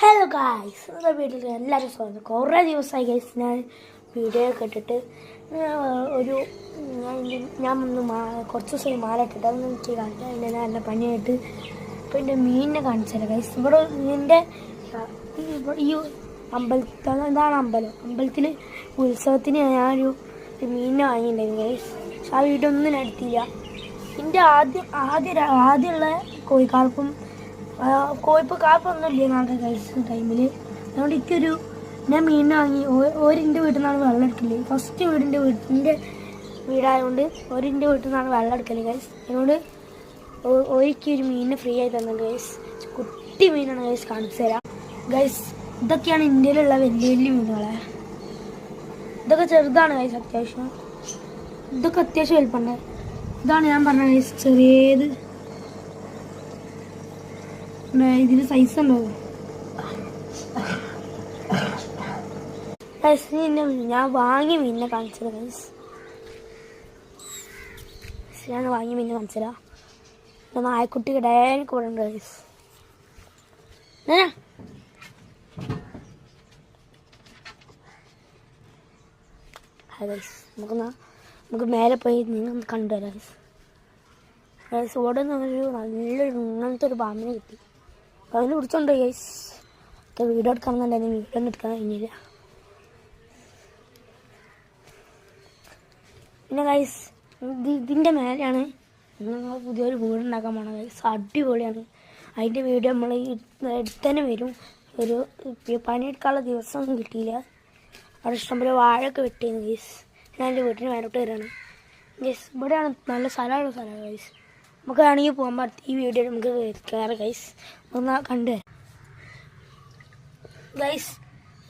Hello guys, നമ്മുടെ വീട്ടിൽ എല്ലാവരും സ്വാഗതം. കുറേ ദിവസമായി ഗൈസ് ഞാൻ വീഡിയോ കേട്ടിട്ട് ഞാൻ കുറച്ച് ദിവസമായി മാല ഇട്ടിട്ട് അതൊന്നും എനിക്ക് കാണിക്കാം. അതിൻ്റെ നല്ല പനിയായിട്ട് ഇപ്പോൾ എൻ്റെ മീനിനെ കാണിച്ചത് ഗൈസ്. ഇവിടെ എൻ്റെ ഈ അമ്പലത്തിൽ, എന്താണ് അമ്പലത്തിൽ ഉത്സവത്തിന് ഞാനൊരു മീനിനെ വാങ്ങിയിട്ടുണ്ടായിരുന്നു ഗൈസ്. പക്ഷെ ആ വീഡിയോ ഒന്നും ഞാൻ എടുത്തില്ല. എൻ്റെ ആദ്യമുള്ള കോഴിക്കാർപ്പും കാപ്പൊന്നുമില്ല നാളെ കഴിച്ച ടൈമിൽ. അതുകൊണ്ട് ഞാൻ മീൻ വാങ്ങി. ഓരിൻ്റെ വീട്ടിൽ നിന്നാണ് വെള്ളം എടുക്കല്. ഫസ്റ്റ് വീടിൻ്റെ വീടായതുകൊണ്ട് ഓരിൻ്റെ വീട്ടിൽ നിന്നാണ് വെള്ളം എടുക്കല് ഗൈസ്. അതുകൊണ്ട് ഒരു മീനിനെ ഫ്രീ ആയി തന്നത് ഗൈസ്. കുട്ടി മീനാണ് ഗൈസ്, കാണിച്ചു തരാം ഗൈസ്. ഇതൊക്കെയാണ് ഇന്ത്യയിലുള്ള വലിയ വലിയ മീനുകളെ. ഇതൊക്കെ ചെറുതാണ് ഗൈസ്, അത്യാവശ്യം. ഇതൊക്കെ അത്യാവശ്യം വലുപ്പമുണ്ട്. ഇതാണ് ഞാൻ പറഞ്ഞ ഗൈസ് ചെറിയത്. ഇതിന് സൈസ് ഉണ്ടോ ഞാൻ വാങ്ങിയ മീനിനെ കാണിച്ചത് ഗൈസ്. ഞാൻ വാങ്ങിയ മീനിനെ കാണിച്ചതാ. നായക്കുട്ടി ഡയറി കൂടെ ഉണ്ട് ഗൈസ്. നമുക്ക് മേലെ പോയി നിങ്ങൾ കണ്ടുവരാം ഗൈസ്. ഗൈസ് ഇവിടെ നിന്ന് നല്ലൊരു ഇങ്ങനത്തെ ഒരു പാമ്പിനെ കിട്ടി. അപ്പോൾ അതിനെ പിടിച്ചോണ്ട് ഗൈസ്. വീഡിയോ എടുക്കണമെന്നുണ്ടായിരുന്നു, വീഡിയോ ഒന്നും എടുക്കാൻ കഴിഞ്ഞില്ല. പിന്നെ ഗൈസ് ഇതിൻ്റെ മേലെയാണ് നമ്മൾ പുതിയൊരു വീടുണ്ടാക്കാൻ പോകണം ഗൈസ്. അടിപൊളിയാണ്. അതിൻ്റെ വീഡിയോ നമ്മൾ എടുത്ത് തന്നെ വരും. പണിയെടുക്കാനുള്ള ദിവസമൊന്നും കിട്ടിയില്ല. അവിടെ ഇഷ്ടംപോലെ വാഴയൊക്കെ വെട്ടിയിരുന്നു ഗൈസ്. ഞാൻ എൻ്റെ വീട്ടിന് മേലോട്ട് വരികയാണ് ഗൈസ്. ഇവിടെയാണ് നല്ല സ്ഥലമാണ് ഗൈസ്. നമുക്ക് വേണമെങ്കിൽ പോകാൻ പറ്റും. ഈ വീഡിയോ നമുക്ക് കയറാം ഗൈസ്. ഒന്ന് കണ്ടു ഗൈസ്.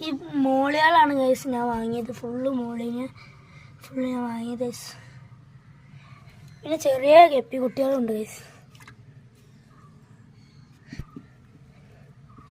ഈ മോളികളാണ് ഗൈസ് ഞാൻ വാങ്ങിയത്. ഫുള്ള് ഞാൻ വാങ്ങിയത് ഗൈസ്. പിന്നെ ചെറിയ ഗപ്പി കുട്ടികളുണ്ട് ഗൈസ്.